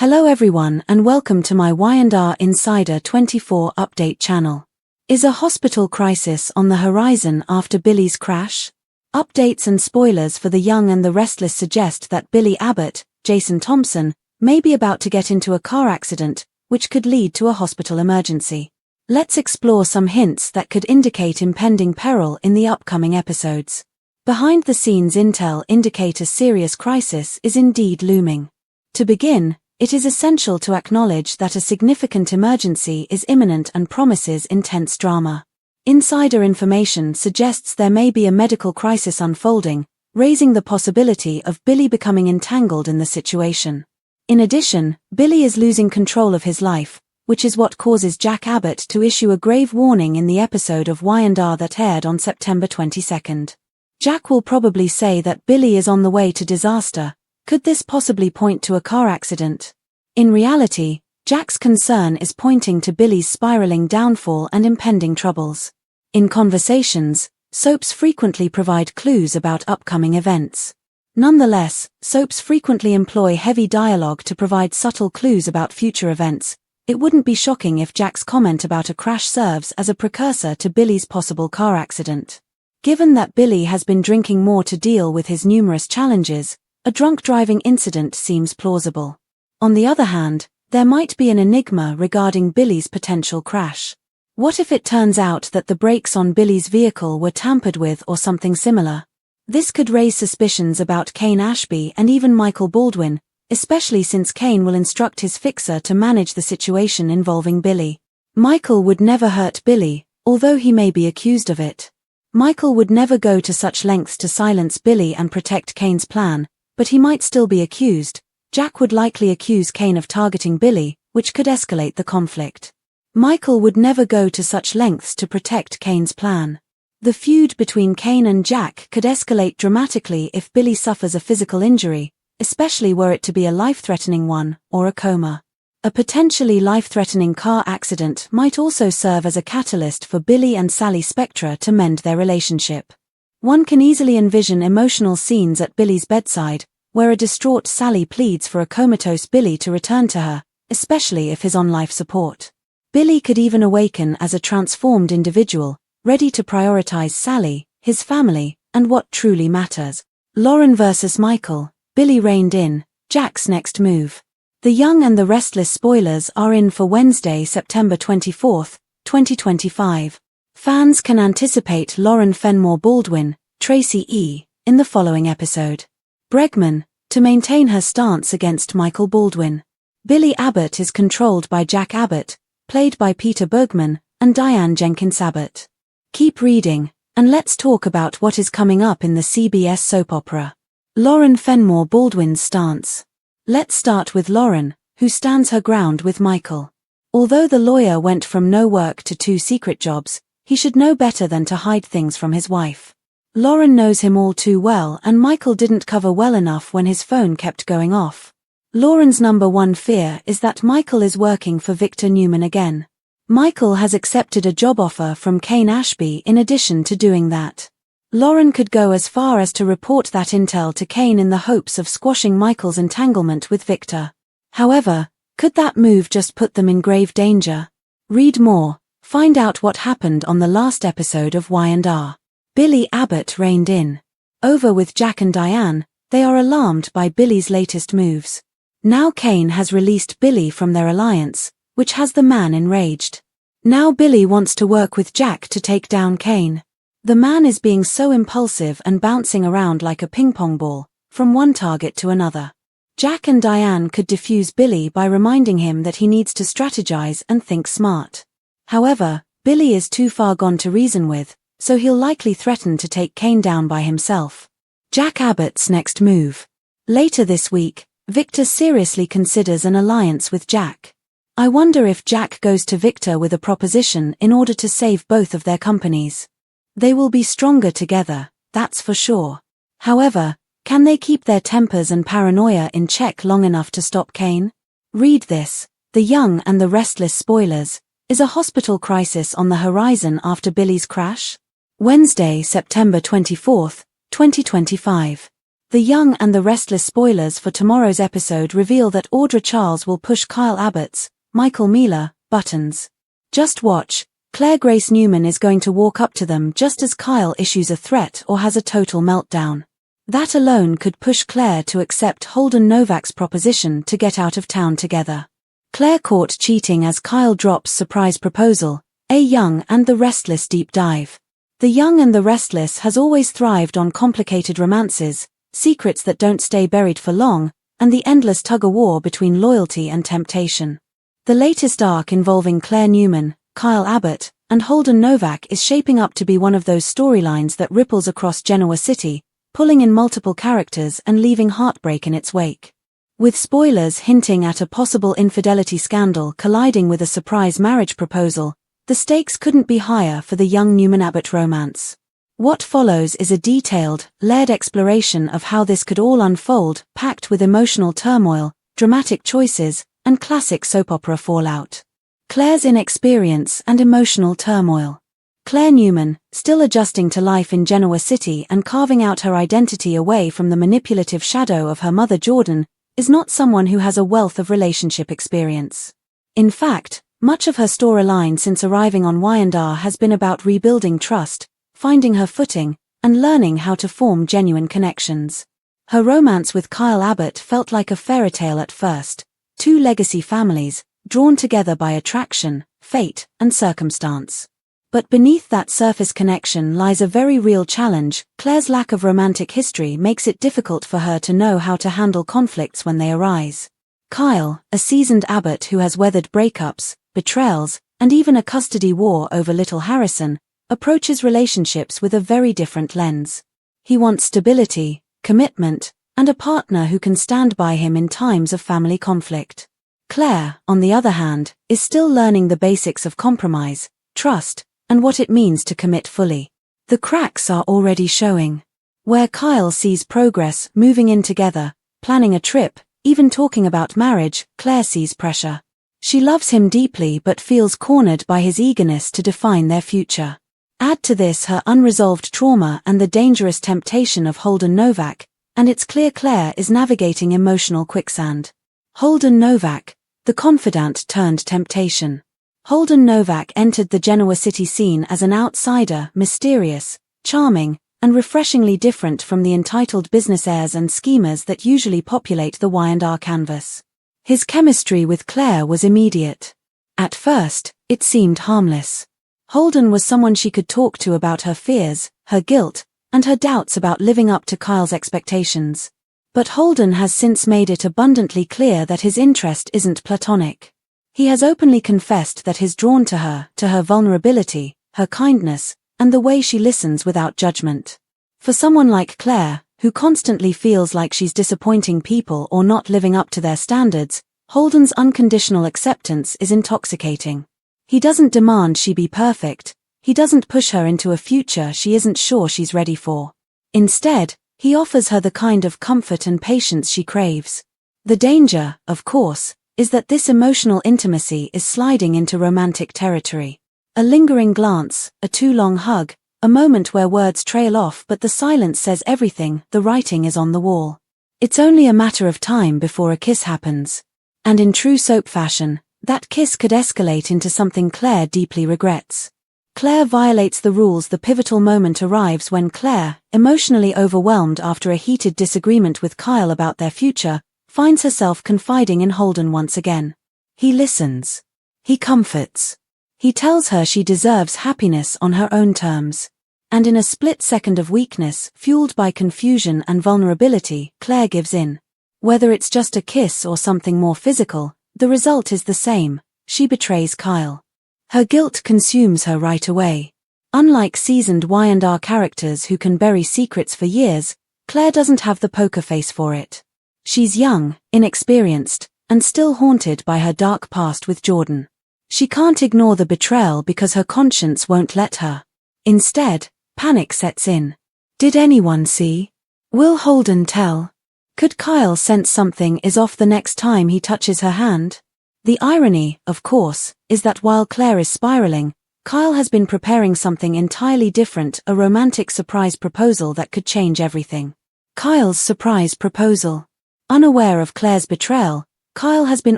Hello everyone and welcome to my Y&R Insider 24 update channel. Is a hospital crisis on the horizon after Billy's crash? Updates and spoilers for The Young and the Restless suggest that Billy Abbott, Jason Thompson, may be about to get into a car accident, which could lead to a hospital emergency. Let's explore some hints that could indicate impending peril in the upcoming episodes. Behind-the-scenes intel indicate a serious crisis is indeed looming. To begin, it is essential to acknowledge that a significant emergency is imminent and promises intense drama. Insider information suggests there may be a medical crisis unfolding, raising the possibility of Billy becoming entangled in the situation. In addition, Billy is losing control of his life, which is what causes Jack Abbott to issue a grave warning in the episode of Y&R that aired on September 22nd. Jack will probably say that Billy is on the way to disaster. Could this possibly point to a car accident? In reality, Jack's concern is pointing to Billy's spiraling downfall and impending troubles. In conversations, soaps frequently provide clues about upcoming events. Nonetheless, soaps frequently employ heavy dialogue to provide subtle clues about future events. It wouldn't be shocking if Jack's comment about a crash serves as a precursor to Billy's possible car accident. Given that Billy has been drinking more to deal with his numerous challenges, a drunk driving incident seems plausible. On the other hand, there might be an enigma regarding Billy's potential crash. What if it turns out that the brakes on Billy's vehicle were tampered with or something similar? This could raise suspicions about Kane Ashby and even Michael Baldwin, especially since Kane will instruct his fixer to manage the situation involving Billy. Michael would never hurt Billy, although he may be accused of it. Michael would never go to such lengths to silence Billy and protect Kane's plan, but he might still be accused. Jack would likely accuse Kane of targeting Billy, which could escalate the conflict. Michael would never go to such lengths to protect Kane's plan. The feud between Kane and Jack could escalate dramatically if Billy suffers a physical injury, especially were it to be a life-threatening one, or a coma. A potentially life-threatening car accident might also serve as a catalyst for Billy and Sally Spectra to mend their relationship. One can easily envision emotional scenes at Billy's bedside, where a distraught Sally pleads for a comatose Billy to return to her, especially if he's on life support. Billy could even awaken as a transformed individual, ready to prioritize Sally, his family, and what truly matters. Lauren versus Michael, Billy reined in, Jack's next move. The Young and the Restless spoilers are in for Wednesday, September 24, 2025. Fans can anticipate Lauren Fenmore Baldwin, Tracy E., in the following episode. Bregman, to maintain her stance against Michael Baldwin. Billy Abbott is controlled by Jack Abbott, played by Peter Bergman, and Diane Jenkins Abbott. Keep reading, and let's talk about what is coming up in the CBS soap opera. Lauren Fenmore Baldwin's stance. Let's start with Lauren, who stands her ground with Michael. Although the lawyer went from no work to 2 secret jobs, he should know better than to hide things from his wife. Lauren knows him all too well, and Michael didn't cover well enough when his phone kept going off. Lauren's number one fear is that Michael is working for Victor Newman again. Michael has accepted a job offer from Kane Ashby in addition to doing that. Lauren could go as far as to report that intel to Kane in the hopes of squashing Michael's entanglement with Victor. However, could that move just put them in grave danger? Read more. Find out what happened on the last episode of Y&R. Billy Abbott reined in. Over with Jack and Diane, they are alarmed by Billy's latest moves. Now Kane has released Billy from their alliance, which has the man enraged. Now Billy wants to work with Jack to take down Kane. The man is being so impulsive and bouncing around like a ping-pong ball, from one target to another. Jack and Diane could defuse Billy by reminding him that he needs to strategize and think smart. However, Billy is too far gone to reason with, so he'll likely threaten to take Kane down by himself. Jack Abbott's next move. Later this week, Victor seriously considers an alliance with Jack. I wonder if Jack goes to Victor with a proposition in order to save both of their companies. They will be stronger together, that's for sure. However, can they keep their tempers and paranoia in check long enough to stop Kane? Read this. The Young and the Restless spoilers. Is a hospital crisis on the horizon after Billy's crash? Wednesday, September 24, 2025. The Young and the Restless spoilers for tomorrow's episode reveal that Audra Charles will push Kyle Abbott's, Michael Mealer, buttons. Just watch, Claire Grace Newman is going to walk up to them just as Kyle issues a threat or has a total meltdown. That alone could push Claire to accept Holden Novak's proposition to get out of town together. Claire caught cheating as Kyle drops surprise proposal, A Young and the Restless deep dive. The Young and the Restless has always thrived on complicated romances, secrets that don't stay buried for long, and the endless tug-of-war between loyalty and temptation. The latest arc involving Claire Newman, Kyle Abbott, and Holden Novak is shaping up to be one of those storylines that ripples across Genoa City, pulling in multiple characters and leaving heartbreak in its wake. With spoilers hinting at a possible infidelity scandal colliding with a surprise marriage proposal, the stakes couldn't be higher for the Young Newman-Abbott romance. What follows is a detailed, layered exploration of how this could all unfold, packed with emotional turmoil, dramatic choices, and classic soap opera fallout. Claire's inexperience and emotional turmoil. Claire Newman, still adjusting to life in Genoa City and carving out her identity away from the manipulative shadow of her mother Jordan, is not someone who has a wealth of relationship experience. In fact, much of her storyline since arriving on Y&R has been about rebuilding trust, finding her footing, and learning how to form genuine connections. Her romance with Kyle Abbott felt like a fairy tale at first, two legacy families, drawn together by attraction, fate, and circumstance. But beneath that surface connection lies a very real challenge. Claire's lack of romantic history makes it difficult for her to know how to handle conflicts when they arise. Kyle, a seasoned Abbott who has weathered breakups, betrayals, and even a custody war over little Harrison, approaches relationships with a very different lens. He wants stability, commitment, and a partner who can stand by him in times of family conflict. Claire, on the other hand, is still learning the basics of compromise, trust, and what it means to commit fully. The cracks are already showing. Where Kyle sees progress, moving in together, planning a trip, even talking about marriage, Claire sees pressure. She loves him deeply but feels cornered by his eagerness to define their future. Add to this her unresolved trauma and the dangerous temptation of Holden Novak, and it's clear Claire is navigating emotional quicksand. Holden Novak, the confidant turned temptation. Holden Novak entered the Genoa City scene as an outsider, mysterious, charming, and refreshingly different from the entitled business heirs and schemers that usually populate the Y&R canvas. His chemistry with Claire was immediate. At first, it seemed harmless. Holden was someone she could talk to about her fears, her guilt, and her doubts about living up to Kyle's expectations. But Holden has since made it abundantly clear that his interest isn't platonic. He has openly confessed that he's drawn to her vulnerability, her kindness, and the way she listens without judgment. For someone like Claire, who constantly feels like she's disappointing people or not living up to their standards, Holden's unconditional acceptance is intoxicating. He doesn't demand she be perfect, he doesn't push her into a future she isn't sure she's ready for. Instead, he offers her the kind of comfort and patience she craves. The danger, of course, is that this emotional intimacy is sliding into romantic territory. A lingering glance, a too long hug, a moment where words trail off but the silence says everything, the writing is on the wall. It's only a matter of time before a kiss happens. And in true soap fashion, that kiss could escalate into something Claire deeply regrets. Claire violates the rules. The pivotal moment arrives when Claire, emotionally overwhelmed after a heated disagreement with Kyle about their future, finds herself confiding in Holden once again. He listens. He comforts. He tells her she deserves happiness on her own terms. And in a split second of weakness, fueled by confusion and vulnerability, Claire gives in. Whether it's just a kiss or something more physical, the result is the same. She betrays Kyle. Her guilt consumes her right away. Unlike seasoned Y&R characters who can bury secrets for years, Claire doesn't have the poker face for it. She's young, inexperienced, and still haunted by her dark past with Jordan. She can't ignore the betrayal because her conscience won't let her. Instead, panic sets in. Did anyone see? Will Holden tell? Could Kyle sense something is off the next time he touches her hand? The irony, of course, is that while Claire is spiraling, Kyle has been preparing something entirely different, a romantic surprise proposal that could change everything. Kyle's surprise proposal. Unaware of Claire's betrayal, Kyle has been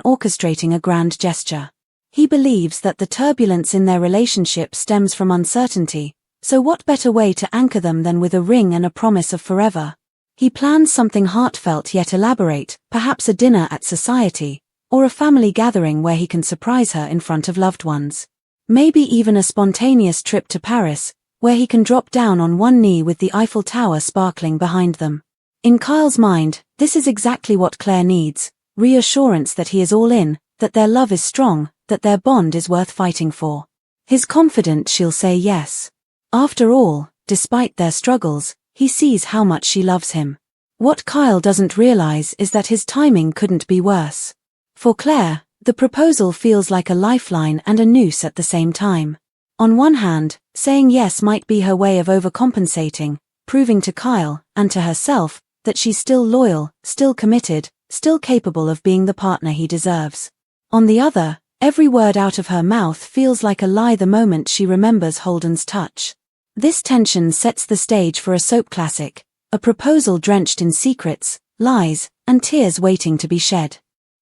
orchestrating a grand gesture. He believes that the turbulence in their relationship stems from uncertainty, so what better way to anchor them than with a ring and a promise of forever? He plans something heartfelt yet elaborate, perhaps a dinner at society, or a family gathering where he can surprise her in front of loved ones. Maybe even a spontaneous trip to Paris, where he can drop down on one knee with the Eiffel Tower sparkling behind them. In Kyle's mind, this is exactly what Claire needs, reassurance that he is all in, that their love is strong, that their bond is worth fighting for. He's confident she'll say yes. After all, despite their struggles, he sees how much she loves him. What Kyle doesn't realize is that his timing couldn't be worse. For Claire, the proposal feels like a lifeline and a noose at the same time. On one hand, saying yes might be her way of overcompensating, proving to Kyle, and to herself, that she's still loyal, still committed, still capable of being the partner he deserves. On the other, every word out of her mouth feels like a lie the moment she remembers Holden's touch. This tension sets the stage for a soap classic, a proposal drenched in secrets, lies, and tears waiting to be shed.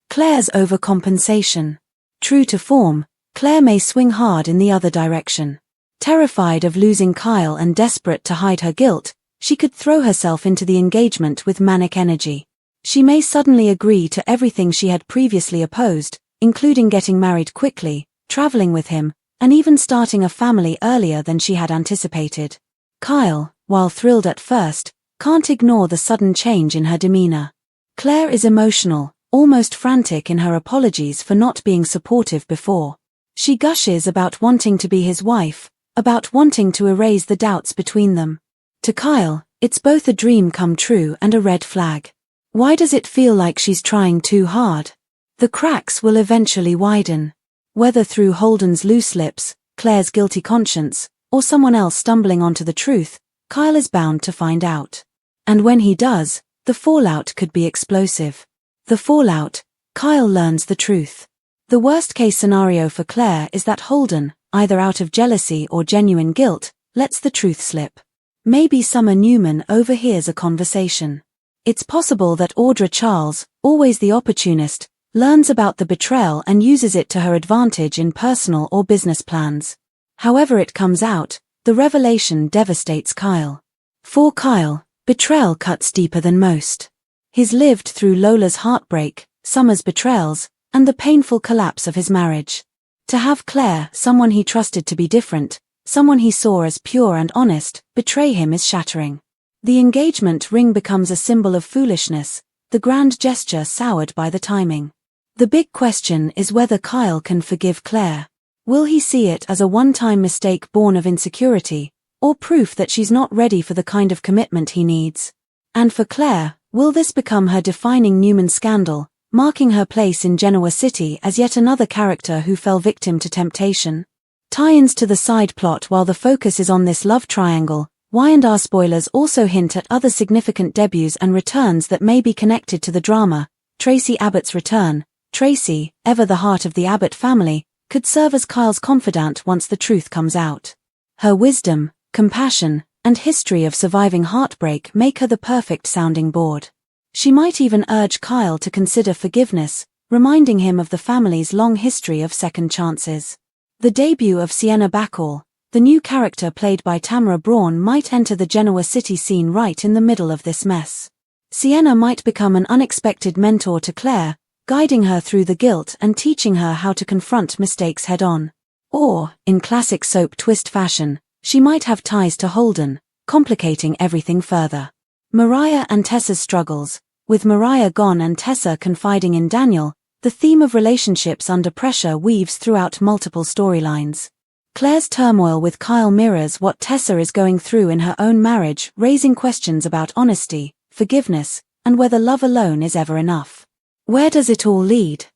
Claire's overcompensation. True to form, Claire may swing hard in the other direction. Terrified of losing Kyle and desperate to hide her guilt, she could throw herself into the engagement with manic energy. She may suddenly agree to everything she had previously opposed, including getting married quickly, traveling with him, and even starting a family earlier than she had anticipated. Kyle, while thrilled at first, can't ignore the sudden change in her demeanor. Claire is emotional, almost frantic in her apologies for not being supportive before. She gushes about wanting to be his wife, about wanting to erase the doubts between them. To Kyle, it's both a dream come true and a red flag. Why does it feel like she's trying too hard? The cracks will eventually widen. Whether through Holden's loose lips, Claire's guilty conscience, or someone else stumbling onto the truth, Kyle is bound to find out. And when he does, the fallout could be explosive. The fallout, Kyle learns the truth. The worst-case scenario for Claire is that Holden, either out of jealousy or genuine guilt, lets the truth slip. Maybe Summer Newman overhears a conversation. It's possible that Audra Charles, always the opportunist, learns about the betrayal and uses it to her advantage in personal or business plans. However it comes out, the revelation devastates Kyle. For Kyle, betrayal cuts deeper than most. He's lived through Lola's heartbreak, Summer's betrayals, and the painful collapse of his marriage. To have Claire, someone he trusted to be different, someone he saw as pure and honest, betray him is shattering. The engagement ring becomes a symbol of foolishness, the grand gesture soured by the timing. The big question is whether Kyle can forgive Claire. Will he see it as a one-time mistake born of insecurity, or proof that she's not ready for the kind of commitment he needs? And for Claire, will this become her defining Newman scandal, marking her place in Genoa City as yet another character who fell victim to temptation? Tie-ins to the side plot. While the focus is on this love triangle, Y&R spoilers also hint at other significant debuts and returns that may be connected to the drama. Tracy Abbott's return. Tracy, ever the heart of the Abbott family, could serve as Kyle's confidant once the truth comes out. Her wisdom, compassion, and history of surviving heartbreak make her the perfect sounding board. She might even urge Kyle to consider forgiveness, reminding him of the family's long history of second chances. The debut of Sienna Bacall, the new character played by Tamara Braun, might enter the Genoa City scene right in the middle of this mess. Sienna might become an unexpected mentor to Claire, guiding her through the guilt and teaching her how to confront mistakes head-on. Or, in classic soap twist fashion, she might have ties to Holden, complicating everything further. Mariah and Tessa's struggles. With Mariah gone and Tessa confiding in Daniel, the theme of relationships under pressure weaves throughout multiple storylines. Claire's turmoil with Kyle mirrors what Tessa is going through in her own marriage, raising questions about honesty, forgiveness, and whether love alone is ever enough. Where does it all lead?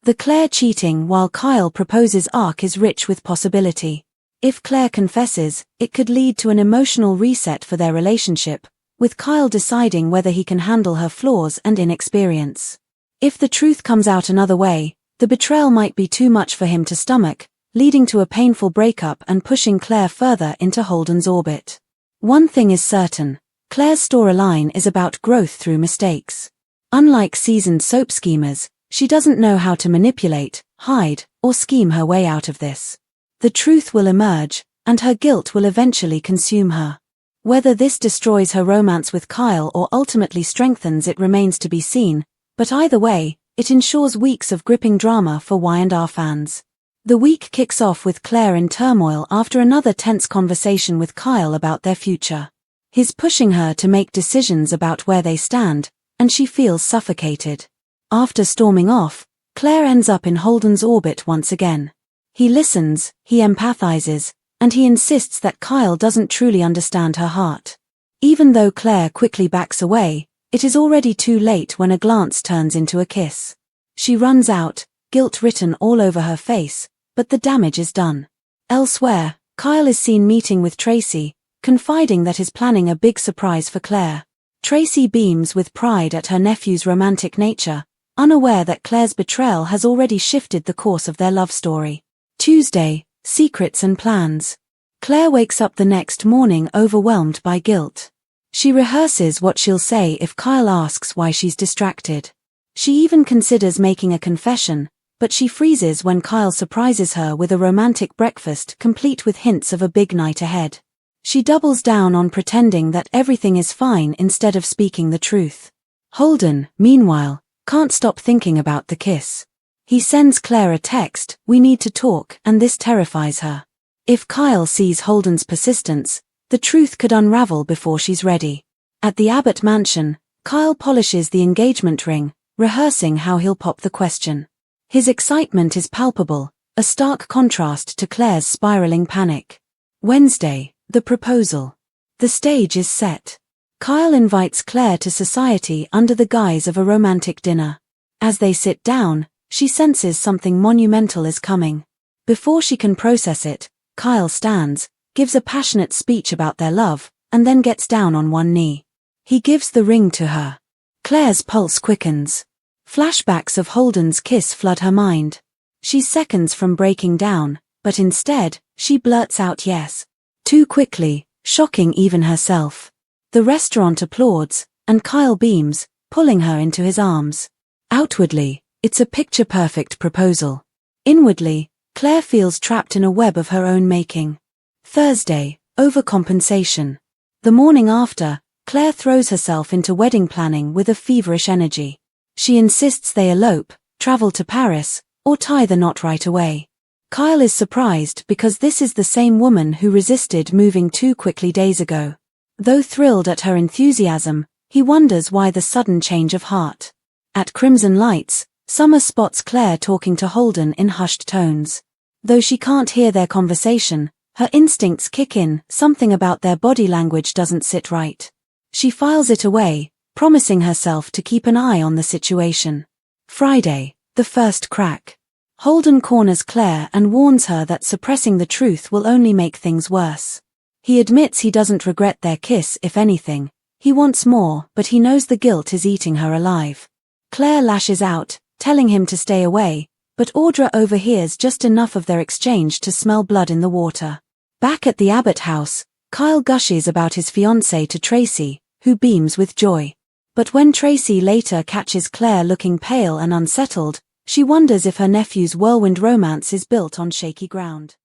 The Claire cheating while Kyle proposes arc is rich with possibility. If Claire confesses, it could lead to an emotional reset for their relationship, with Kyle deciding whether he can handle her flaws and inexperience. If the truth comes out another way, the betrayal might be too much for him to stomach, leading to a painful breakup and pushing Claire further into Holden's orbit. One thing is certain, Claire's storyline is about growth through mistakes. Unlike seasoned soap schemers, she doesn't know how to manipulate, hide, or scheme her way out of this. The truth will emerge, and her guilt will eventually consume her. Whether this destroys her romance with Kyle or ultimately strengthens it remains to be seen, but either way, it ensures weeks of gripping drama for Y&R fans. The week kicks off with Claire in turmoil after another tense conversation with Kyle about their future. He's pushing her to make decisions about where they stand, and she feels suffocated. After storming off, Claire ends up in Holden's orbit once again. He listens, he empathizes, and he insists that Kyle doesn't truly understand her heart. Even though Claire quickly backs away, it is already too late when a glance turns into a kiss. She runs out, guilt written all over her face, but the damage is done. Elsewhere, Kyle is seen meeting with Tracy, confiding that he's planning a big surprise for Claire. Tracy beams with pride at her nephew's romantic nature, unaware that Claire's betrayal has already shifted the course of their love story. Tuesday, secrets and plans. Claire wakes up the next morning overwhelmed by guilt. She rehearses what she'll say if Kyle asks why she's distracted. She even considers making a confession, but she freezes when Kyle surprises her with a romantic breakfast complete with hints of a big night ahead. She doubles down on pretending that everything is fine instead of speaking the truth. Holden, meanwhile, can't stop thinking about the kiss. He sends Claire a text, "We need to talk," and this terrifies her. If Kyle sees Holden's persistence, the truth could unravel before she's ready. At the Abbott mansion, Kyle polishes the engagement ring, rehearsing how he'll pop the question. His excitement is palpable, a stark contrast to Claire's spiraling panic. Wednesday, the proposal. The stage is set. Kyle invites Claire to society under the guise of a romantic dinner. As they sit down, she senses something monumental is coming. Before she can process it, Kyle stands, gives a passionate speech about their love, and then gets down on one knee. He gives the ring to her. Claire's pulse quickens. Flashbacks of Holden's kiss flood her mind. She's seconds from breaking down, but instead, she blurts out yes. Too quickly, shocking even herself. The restaurant applauds, and Kyle beams, pulling her into his arms. Outwardly, it's a picture-perfect proposal. Inwardly, Claire feels trapped in a web of her own making. Thursday, overcompensation. The morning after, Claire throws herself into wedding planning with a feverish energy. She insists they elope, travel to Paris, or tie the knot right away. Kyle is surprised because this is the same woman who resisted moving too quickly days ago. Though thrilled at her enthusiasm, he wonders why the sudden change of heart. At Crimson Lights, Summer spots Claire talking to Holden in hushed tones. Though she can't hear their conversation, her instincts kick in, something about their body language doesn't sit right. She files it away, promising herself to keep an eye on the situation. Friday, the first crack. Holden corners Claire and warns her that suppressing the truth will only make things worse. He admits he doesn't regret their kiss, if anything. He wants more, but he knows the guilt is eating her alive. Claire lashes out, telling him to stay away, but Audra overhears just enough of their exchange to smell blood in the water. Back at the Abbott house, Kyle gushes about his fiancée to Tracy, who beams with joy. But when Tracy later catches Claire looking pale and unsettled, she wonders if her nephew's whirlwind romance is built on shaky ground.